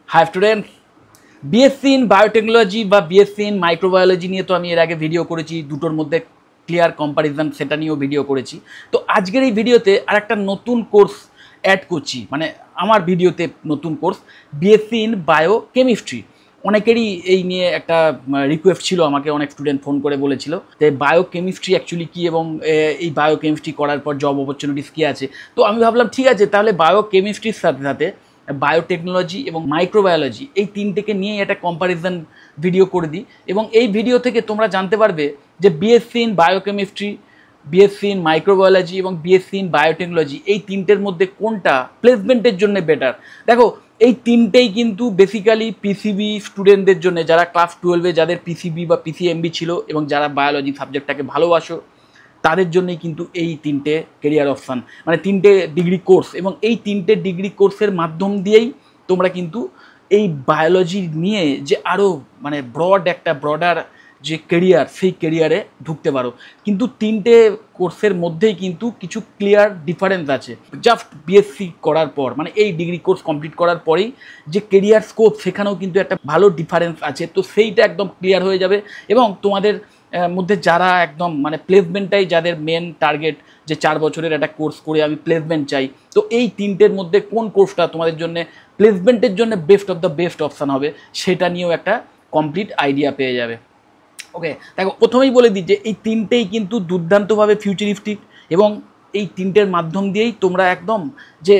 High students, BSc in biotechnology বা BSc in microbiology নিয়ে তো আমি এর আগে ভিডিও করেছি, দুটোর মধ্যে ক্লিয়ার কম্পারিজন সেটা নিয়েও ভিডিও করেছি। তো আজকের এই ভিডিওতে আর একটা নতুন কোর্স অ্যাড করছি, মানে আমার ভিডিওতে নতুন কোর্স বিএসসি ইন বায়োকেমিস্ট্রি। অনেকেরই এই নিয়ে একটা রিকোয়েস্ট ছিল, আমাকে অনেক স্টুডেন্ট ফোন করে বলেছিল যে বায়োকেমিস্ট্রি অ্যাকচুয়ালি কী এবং এই বায়োকেমিস্ট্রি করার পর জব অপরচুনিটিস কী আছে। তো আমি ভাবলাম ঠিক আছে, তাহলে বায়োকেমিস্ট্রির সাথে সাথে বায়োটেকনোলজি এবং মাইক্রোবায়োলজি এই তিনটেকে নিয়েই একটা কম্প্যারিজন ভিডিও করে দিই, এবং এই ভিডিও থেকে তোমরা জানতে পারবে যে BSc in biochemistry, BSc in microbiology এবং বিএসসি ইন বায়োটেকনোলজি এই তিনটের মধ্যে কোনটা প্লেসমেন্টের জন্য বেটার। দেখো, এই তিনটেই কিন্তু বেসিক্যালি পিসিবি স্টুডেন্টদের জন্য, যারা ক্লাস 12-এ যাদের পিসিবি বা পিসিএমবি ছিল এবং যারা বায়োলজি সাবজেক্টটাকে ভালোবাসো তাদের জন্যই কিন্তু এই তিনটে কেরিয়ার অপশান, মানে তিনটে ডিগ্রি কোর্স, এবং এই তিনটে ডিগ্রি কোর্সের মাধ্যম দিয়েই তোমরা কিন্তু এই বায়োলজি নিয়ে যে আরও মানে ব্রডার যে কেরিয়ার, সেই কেরিয়ারে ঢুকতে পারো। কিন্তু তিনটে কোর্সের মধ্যেই কিন্তু কিছু ক্লিয়ার ডিফারেন্স আছে। জাস্ট বিএসসি করার পর, মানে এই ডিগ্রি কোর্স কমপ্লিট করার পরেই যে কেরিয়ার স্কোপ, সেখানেও কিন্তু একটা ভালো ডিফারেন্স আছে। তো সেইটা একদম ক্লিয়ার হয়ে যাবে, এবং তোমাদের মধ্যে যারা একদম মানে প্লেসমেন্টটাই যাদের মেন টার্গেট, যে 4 বছরের একটা কোর্স করে আমি প্লেসমেন্ট চাই, তো এই তিনটের মধ্যে কোন কোর্সটা তোমাদের জন্য প্লেসমেন্টের জন্য best of the best option হবে, সেটা নিয়েও একটা কমপ্লিট আইডিয়া পেয়ে যাবে। ওকে, দেখো প্রথমেই বলে দিই যে এই তিনটেই কিন্তু দুর্দান্তভাবে ফিউচারিস্টিক, এবং এই তিনটের মাধ্যম দিয়েই তোমরা একদম যে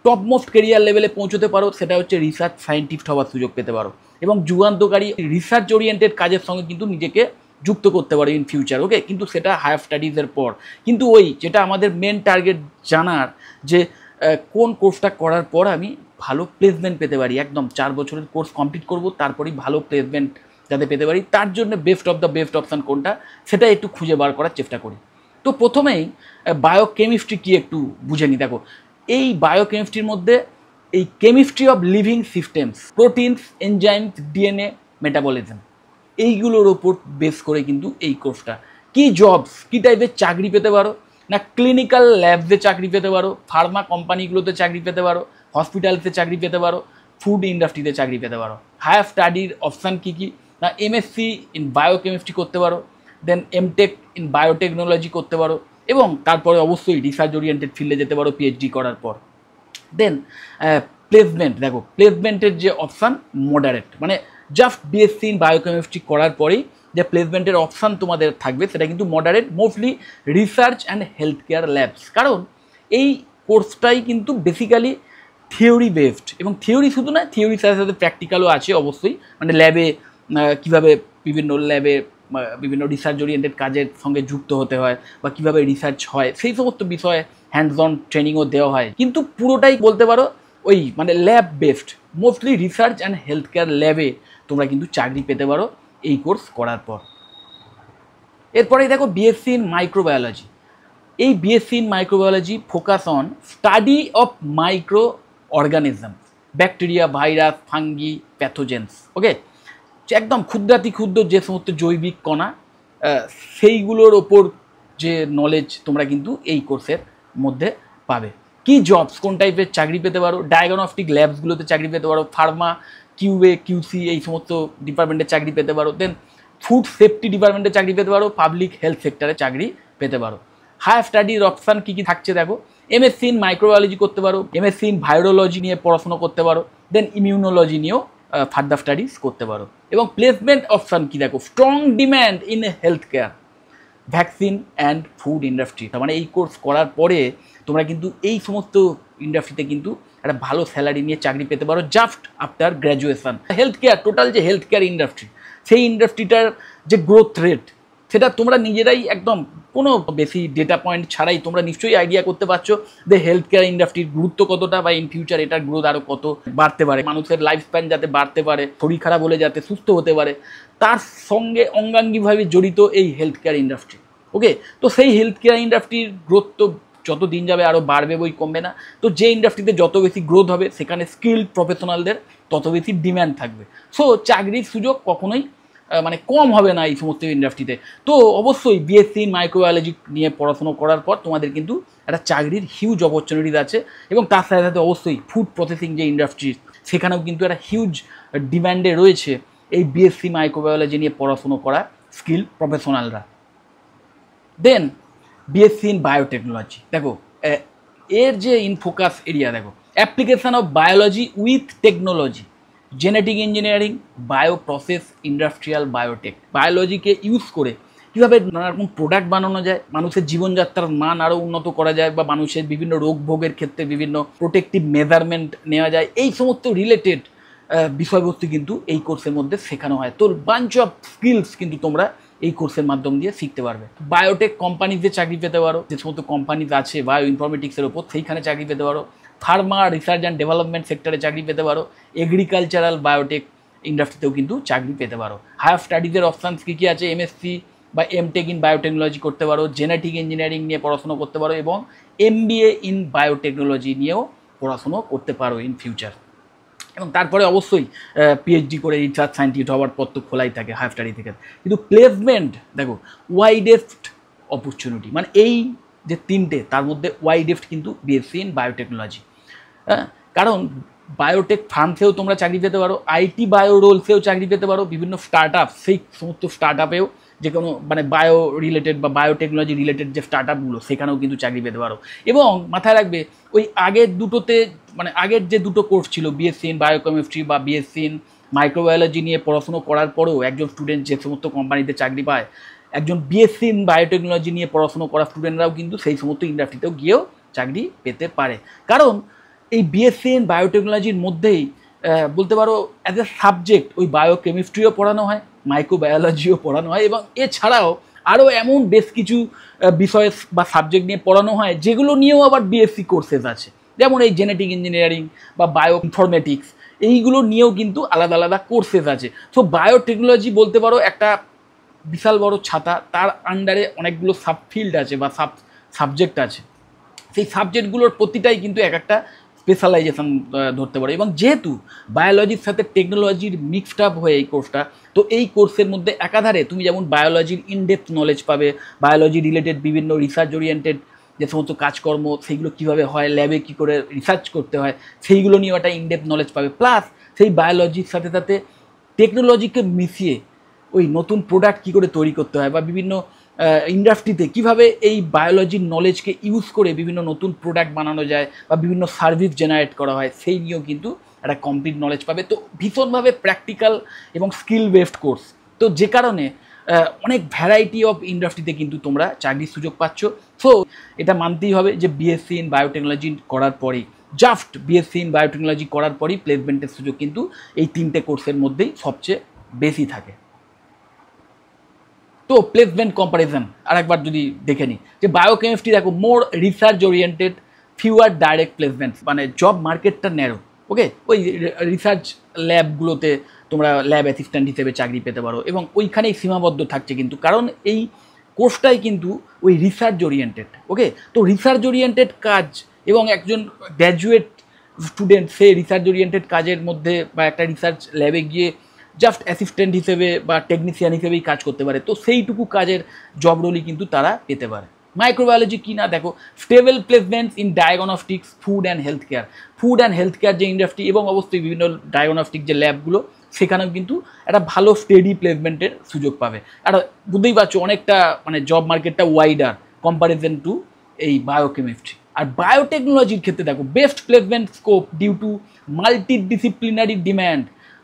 টপ মোস্ট কেরিয়ার লেভেলে পৌঁছতে পারো, সেটা হচ্ছে রিসার্চ সায়েন্টিস্ট হওয়ার সুযোগ পেতে পারো, এবং যুগান্তকারী রিসার্চ ওরিয়েন্টেড কাজের সঙ্গে কিন্তু নিজেকে যুক্ত করতে পারো ইন ফিউচার। ওকে, কিন্তু সেটা হায়ার স্টাডিজের পর। কিন্তু ওই যেটা আমাদের মেন টার্গেট জানার, যে কোন কোর্সটা করার পর আমি ভালো প্লেসমেন্ট পেতে পারি, একদম 4 বছরের কোর্স কমপ্লিট করব, তারপরেই ভালো প্লেসমেন্ট যাতে পেতে পারি, তার জন্য best of the best option কোনটা সেটা একটু খুঁজে বার করার চেষ্টা করি। তো প্রথমেই বায়োকেমিস্ট্রি কি একটু বুঝে নিই। দেখো, এই বায়োকেমিস্ট্রির মধ্যে এই chemistry of living systems, proteins, enzymes, DNA, metabolism, এইগুলোর ওপর বেস করে কিন্তু এই কোর্সটা। কি জবস, কী টাইপের চাকরি পেতে পারো না, ক্লিনিক্যাল ল্যাবসে চাকরি পেতে পারো, ফার্মা কোম্পানিগুলোতে চাকরি পেতে পারো, হসপিটালসে চাকরি পেতে পারো, ফুড ইন্ডাস্ট্রিতে চাকরি পেতে পারো। হায়ার স্টাডির অপশান কী কী না, এমএসসি ইন বায়োকেমিস্ট্রি করতে পারো, দেন এমটেক ইন বায়োটেকনোলজি করতে পারো, এবং তারপরে অবশ্যই রিসার্চ ওরিয়েন্টেড ফিল্ডে যেতে পারো পিএইচডি করার পর। দেন প্লেসমেন্ট, দেখো প্লেসমেন্টের যে অপশান মডারেট, মানে জাস্ট বিএসসি ইন বায়োকেমিস্ট্রি করার পরেই যে প্লেসমেন্টের অপশান তোমাদের থাকবে সেটা কিন্তু moderate, mostly research and health care labs. কারণ এই কোর্সটাই কিন্তু বেসিক্যালি থিওরি বেসড, এবং থিওরি শুধু না, থিওরির সাথে সাথে প্র্যাকটিক্যালও আছে অবশ্যই, মানে ল্যাবে কীভাবে বিভিন্ন ল্যাবে বিভিন্ন রিসার্চ ওরিয়েন্টেড কাজের সঙ্গে যুক্ত হতে হয়, বা কীভাবে রিসার্চ হয়, সেই সমস্ত বিষয়ে হ্যান্ডস অন ট্রেনিংও দেওয়া হয়। কিন্তু পুরোটাই বলতে পারো ওই মানে lab based, mostly research and health care ল্যাবে তোমরা কিন্তু চাকরি পেতে পারো এই কোর্স করার পর। এরপরেই দেখো বিএসসি ইন মাইক্রোবায়োলজি। এই BSc in microbiology focus on study of micro organism, bacteria, virus, fungi, pathogens. Okay, একদম ক্ষুদ্রাতি ক্ষুদ্র যে সমস্ত জৈবিক কণা, সেইগুলোর ওপর যে নলেজ তোমরা কিন্তু এই কোর্সের মধ্যে পাবে। কি জবস, কোন টাইপের চাকরি পেতে পারো, ডায়াগনস্টিক ল্যাবসগুলোতে চাকরি পেতে পারো, ফার্মা, কিউএ, কিউসি এই সমস্ত ডিপার্টমেন্টে চাকরি পেতে পারো, দেন ফুড সেফটি ডিপার্টমেন্টে চাকরি পেতে পারো, পাবলিক হেলথ সেক্টরে চাকরি পেতে পারো। হায়ার স্টাডির অপশান কী কী থাকছে দেখো, এমএসসি ইন মাইক্রোবায়োলজি করতে পারো, এমএসসি ইন ভাইরোলজি নিয়ে পড়াশোনা করতে পারো, দেন ইমিউনোলজি নিয়েও ফার্দার স্টাডিজ করতে পারো। এবং প্লেসমেন্ট অপশান কী দেখো, strong demand in health care, vaccine and food industry. তার মানে এই কোর্স করার পরে তোমরা কিন্তু এই সমস্ত ইন্ডাস্ট্রিতে কিন্তু একটা ভালো স্যালারি নিয়ে চাকরি পেতে পারো just after graduation. Health care, total যে হেলথ কেয়ার ইন্ডাস্ট্রি, সেই ইন্ডাস্ট্রিটার যে গ্রোথ রেট, সেটা তোমরা নিজেরাই একদম কোনো বেশি ডেটা পয়েন্ট ছাড়াই তোমরা নিশ্চয়ই আইডিয়া করতে পারছো যে হেলথ কেয়ার ইন্ডাস্ট্রির গুরুত্ব কতটা, বা ইন ফিউচার এটার গ্রোথ আরও কত বাড়তে পারে, মানুষের লাইফ স্প্যান যাতে বাড়তে পারে, শরীর খারাপ হলে যাতে সুস্থ হতে পারে, তার সঙ্গে অঙ্গাঙ্গিভাবে জড়িত এই হেলথ কেয়ার ইন্ডাস্ট্রি। ওকে, তো সেই হেলথ কেয়ার ইন্ডাস্ট্রির গ্রোথ তো যত দিন যাবে আরও বাড়বে, বই কমবে না। তো যে ইন্ডাস্ট্রিতে যত বেশি গ্রোথ হবে, সেখানে স্কিল্ড প্রফেশনালদের তত বেশি ডিম্যান্ড থাকবে। সো চাকরির সুযোগ কখনোই মানে কম হবে না এই সমস্ত ইন্ডাস্ট্রিতে। তো অবশ্যই বিএসসি ইন মাইক্রোবায়োলজি নিয়ে পড়াশোনা করার পর তোমাদের কিন্তু একটা চাকরির হিউজ অপরচুনিটিস আছে, এবং তার সাথে সাথে অবশ্যই ফুড প্রসেসিং যে ইন্ডাস্ট্রি, সেখানেও কিন্তু একটা হিউজ ডিম্যান্ডে রয়েছে এই বিএসসি মাইক্রোবায়োলজি নিয়ে পড়াশুনো করা স্কিল প্রফেশনালরা। দেন বিএসসি ইন বায়োটেকনোলজি, দেখো এর যে ইন ফোকাস এরিয়া, দেখো application of biology with technology, genetic engineering, bio process, industrial biotech. বায়োলজিকে ইউজ করে কীভাবে নানা রকম প্রোডাক্ট বানানো যায়, মানুষের জীবনযাত্রার মান আরও উন্নত করা যায়, বা মানুষের বিভিন্ন রোগ ভোগের ক্ষেত্রে বিভিন্ন প্রোটেক্টিভ মেজারমেন্ট নেওয়া যায়, এই সমস্ত রিলেটেড বিষয়বস্তু কিন্তু এই কোর্সের মধ্যে শেখানো হয়। তো বাঞ্চ অফ স্কিলস কিন্তু তোমরা এই কোর্সের মাধ্যম দিয়ে শিখতে পারবে। বায়োটেক কোম্পানিতে চাকরি পেতে পারো, যে সমস্ত কোম্পানিজ আছে বায়ো ইনফরমেটিক্সের ওপর, সেইখানে চাকরি পেতে পারো। ফার্মা রিসার্চ অ্যান্ড ডেভেলপমেন্ট সেক্টরে চাকরি পেতে পারো। এগ্রিকালচারাল বায়োটেক ইন্ডাস্ট্রিতেও কিন্তু চাকরি পেতে পারো। হায়ার স্টাডিজের অপশানস কী কী আছে, এমএসসি বা এমটেক ইন বায়োটেকনোলজি করতে পারো, জেনেটিক ইঞ্জিনিয়ারিং নিয়ে পড়াশুনো করতে পারো, এবং এমবিএ ইন বায়োটেকনোলজি নিয়েও পড়াশুনো করতে পারো ইন ফিউচার। এবং তারপরে অবশ্যই পিএইচডি করে রিসার্চ সায়েন্টিস্ট হওয়ার পর তো খোলাই থাকে হায়ার স্টাডি থেকে। কিন্তু প্লেসমেন্ট দেখো ওয়াইডেস্ট অপরচুনিটি, মানে এই যে তিনটে তার মধ্যে ওয়াইডেস্ট কিন্তু বিএসসি ইন বায়োটেকনোলজি। হ্যাঁ, কারণ বায়োটেক ফার্মসেও তোমরা চাকরি পেতে পারো, আইটি বায়ো রোলসেও চাকরি পেতে পারো, বিভিন্ন স্টার্ট আপ, সেই সমস্ত স্টার্ট আপেও যে কোনো মানে বায়ো রিলেটেড বা বায়োটেকনোলজি রিলেটেড যে স্টার্ট আপগুলো সেখানেও কিন্তু চাকরি পেতে পারো। এবং মাথায় রাখবে ওই আগের দুটোতে, মানে আগের যে দুটো কোর্স ছিল বিএসসি ইন বায়োকেমিস্ট্রি বা বিএসসি ইন মাইক্রোবায়োলজি নিয়ে পড়াশুনো করার পরেও একজন স্টুডেন্ট যে সমস্ত কোম্পানিতে চাকরি পায়, একজন বিএসসি ইন বায়োটেকনোলজি নিয়ে পড়াশুনো করা স্টুডেন্টরাও কিন্তু সেই সমস্ত ইন্ডাস্ট্রিতেও গিয়েও চাকরি পেতে পারে। কারণ এই বিএসসি ইন বায়োটেকনোলজির মধ্যেই বলতে পারো অ্যাজ এ সাবজেক্ট ওই বায়োকেমিস্ট্রিও পড়ানো হয়, মাইক্রোবায়োলজিও পড়ানো হয়, এবং এছাড়াও আরও এমন বেশ কিছু বিষয় বা সাবজেক্ট নিয়ে পড়ানো হয় যেগুলো নিয়েও আবার বিএসসি কোর্সেস আছে, যেমন এই জেনেটিক ইঞ্জিনিয়ারিং বা বায়ো ইনফরমেটিক্স, এইগুলো নিয়েও কিন্তু আলাদা আলাদা কোর্সেস আছে। সো বায়োটেকনোলজি বলতে পারো একটা বিশাল বড় ছাতা, তার আন্ডারে অনেকগুলো সাবফিল্ড আছে বা সাবজেক্ট আছে। সেই সাবজেক্টগুলোর প্রতিটাই কিন্তু এক একটা স্পেশালাইজেশন ধরতে পারে। এবং যেহেতু বায়োলজির সাথে টেকনোলজির মিক্সড আপ হয়ে এই কোর্সটা, তো এই কোর্সের মধ্যে একাধারে তুমি যেমন বায়োলজির ইনডেপথ নলেজ পাবে, বায়োলজি রিলেটেড বিভিন্ন রিসার্চ ওরিয়েন্টেড যে সমস্ত কাজকর্ম সেইগুলো কীভাবে হয়, ল্যাবে কী করে রিসার্চ করতে হয় সেইগুলো নিয়েও একটা ইনডেপথ নলেজ পাবে, প্লাস সেই বায়োলজির সাথে সাথে টেকনোলজিকে মিশিয়ে ওই নতুন প্রোডাক্ট কী করে তৈরি করতে হয়, বা বিভিন্ন ইন্ডাস্ট্রিতে কীভাবে এই বায়োলজির নলেজকে ইউজ করে বিভিন্ন নতুন প্রোডাক্ট বানানো যায় বা বিভিন্ন সার্ভিস জেনারেট করা হয়, সেই নিয়েও কিন্তু একটা কমপ্লিট নলেজ পাবে। তো ভীষণভাবে প্র্যাকটিক্যাল এবং স্কিল বেসড কোর্স, তো যে কারণে অনেক ভ্যারাইটি অফ ইন্ডাস্ট্রিতে কিন্তু তোমরা চাকরির সুযোগ পাচ্ছ। সো এটা মানতেই হবে যে বিএসসি ইন বায়োটেকনোলজি করার পরেই, জাস্ট বিএসসি ইন বায়োটেকনোলজি করার পরেই প্লেসমেন্টের সুযোগ কিন্তু এই তিনটে কোর্সের মধ্যেই সবচেয়ে বেশি থাকে। তো প্লেসমেন্ট কম্পারিজন আরেকবার যদি দেখে নিই, যে বায়োকেমিস্ট্রি দেখো more research oriented, fewer direct placements, মানে জব মার্কেটটা ন্যারো। ওকে, ওই রিসার্চ ল্যাবগুলোতে তোমরা ল্যাব অ্যাসিস্ট্যান্ট হিসেবে চাকরি পেতে পারো, এবং ওইখানেই সীমাবদ্ধ থাকছে কিন্তু, কারণ এই কোর্সটাই কিন্তু ওই রিসার্চ ওরিয়েন্টেড। ওকে, তো রিসার্চ ওরিয়েন্টেড কাজ এবং একজন গ্র্যাজুয়েট স্টুডেন্ট সে রিসার্চ ওরিয়েন্টেড কাজের মধ্যে বা একটা রিসার্চ ল্যাবে গিয়ে জাস্ট অ্যাসিস্ট্যান্ট হিসেবে বা টেকনিশিয়ান হিসেবেই কাজ করতে পারে, তো সেইটুকু কাজের জব রোলই কিন্তু তারা পেতে পারে। মাইক্রোবায়োলজি কি না, দেখো stable placements in diagnostics, food and health care, food and health care যে ইন্ডাস্ট্রি, এবং অবশ্যই বিভিন্ন ডায়াগনস্টিক যে ল্যাবগুলো সেখানেও কিন্তু একটা ভালো স্টেডি প্লেসমেন্টের সুযোগ পাবে। আর বুঝতেই পারছো অনেকটা মানে জব মার্কেটটা ওয়াইডার কম্পারিজন টু এই বায়োকেমিস্ট্রি। আর বায়োটেকনোলজির ক্ষেত্রে দেখো best placement scope due to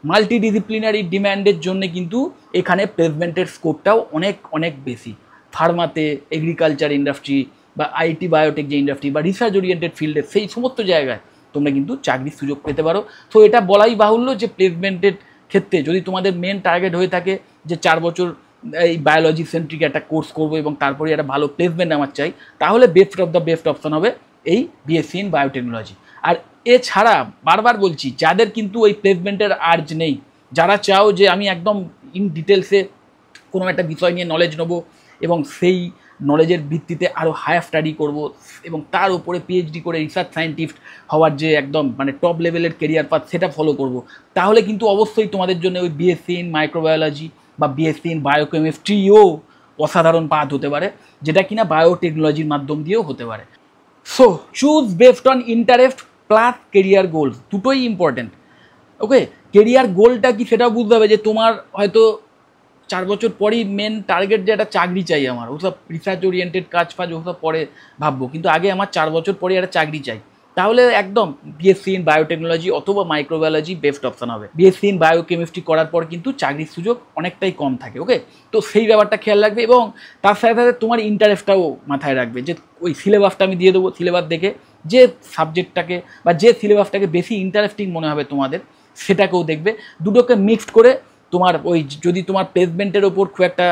multidisciplinary ডিম্যান্ডের জন্য কিন্তু এখানে প্লেসমেন্টের স্কোপটাও অনেক অনেক বেশি। ফার্মাতে, এগ্রিকালচার ইন্ডাস্ট্রি বা আইটি বায়োটেক যে ইন্ডাস্ট্রি বা রিসার্চ ওরিয়েন্টেড ফিল্ডে, সেই সমস্ত জায়গায় তোমরা কিন্তু চাকরির সুযোগ পেতে পারো। তো এটা বলাই বাহুল্য যে প্লেসমেন্টের ক্ষেত্রে যদি তোমাদের মেন টার্গেট হয়ে থাকে যে 4 বছর এই বায়োলজি সেন্ট্রিক একটা কোর্স করবো এবং তারপরে একটা ভালো প্লেসমেন্ট আমার চাই, তাহলে best of the best option হবে এই বিএসসি ইন বায়োটেকনোলজি। আর এছাড়া বারবার বলছি, যাদের কিন্তু ওই প্লেসমেন্টের আর্জ নেই, যারা চাও যে আমি একদম ইন ডিটেলসে কোনো একটা বিষয় নিয়ে নলেজ নেবো এবং সেই নলেজের ভিত্তিতে আরও হায়ার স্টাডি করব এবং তার উপরে পিএইচডি করে রিসার্চ সায়েন্টিস্ট হওয়ার যে একদম মানে টপ লেভেলের কেরিয়ার পাথ সেটা ফলো করব, তাহলে কিন্তু অবশ্যই তোমাদের জন্য ওই বিএসসি ইন মাইক্রোবায়োলজি বা বিএসসি ইন বায়োকেমিস্ট্রিও অসাধারণ পাথ হতে পারে, যেটা কিনা বায়োটেকনোলজির মাধ্যম দিয়েও হতে পারে। So choose based on interest plus career goals, দুটোই ইম্পর্টেন্ট। ওকে, কেরিয়ার গোলটা কি সেটাও বুঝতে হবে, যে তোমার হয়তো 4 বছর পরই মেন টার্গেট যে একটা চাকরি চাই আমার, ওসব রিসার্চ ওরিয়েন্টেড কাজ ফাজ ওসব পরে ভাববো, কিন্তু আগে আমার 4 বছর পরে একটা চাকরি চাই। তাহলে একদম বিএসসি ইন বায়োটেকনোলজি অথবা মাইক্রোবায়োলজি বেস্ট অপশন হবে। বিএসসি ইন বায়োকেমিস্ট্রি করার পর কিন্তু চাকরির সুযোগ অনেকটাই কম থাকে। ওকে, তো সেই ব্যাপারটা খেয়াল রাখবে, এবং তার সাথে সাথে তোমার ইন্টারেস্টটাও মাথায় রাখবে, যে ওই সিলেবাসটা আমি দিয়ে দেবো, সিলেবাস দেখে যে সাবজেক্টটাকে বা যে সিলেবাসটাকে বেশি ইন্টারেস্টিং মনে হবে তোমাদের, সেটাকেও দেখবে। দুটোকে মিক্সড করে তোমার ওই, যদি তোমার প্লেসমেন্টের ওপর খুব একটা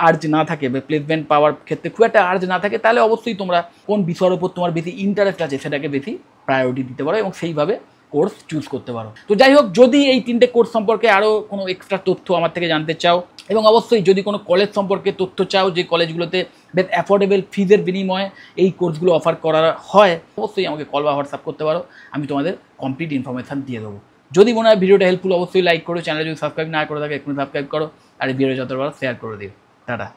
আর্জ না থাকে বা প্লেসমেন্ট পাওয়ার ক্ষেত্রে খুব একটা আর্জ না থাকে, তাহলে অবশ্যই তোমরা কোন বিষয়ের ওপর তোমার বেশি ইন্টারেস্ট আছে সেটাকে বেশি প্রায়োরিটি দিতে পারো এবং সেইভাবে কোর্স চুজ করতে পারো। তো যাই হোক, যদি এই 3টে কোর্স সম্পর্কে আরও কোনো এক্সট্রা তথ্য আমার থেকে জানতে চাও, এবং অবশ্যই যদি কোনো কলেজ সম্পর্কে তথ্য চাও, যে কলেজগুলোতে বেশ অ্যাফোর্ডেবল ফিজের বিনিময়ে এই কোর্সগুলো অফার করা হয়, অবশ্যই আমাকে কল বা হোয়াটসঅ্যাপ করতে পারো, আমি তোমাদের কমপ্লিট ইনফরমেশান দিয়ে দেবো। যদি মনে হয় ভিডিওটা হেল্পফুল, অবশ্যই লাইক করো, চ্যানেল যদি সাবস্ক্রাইব না করে থাকে এক্ষুনি সাবস্ক্রাইব করো, আর এই ভিডিও যতবার শেয়ার করে দিও। টাটা।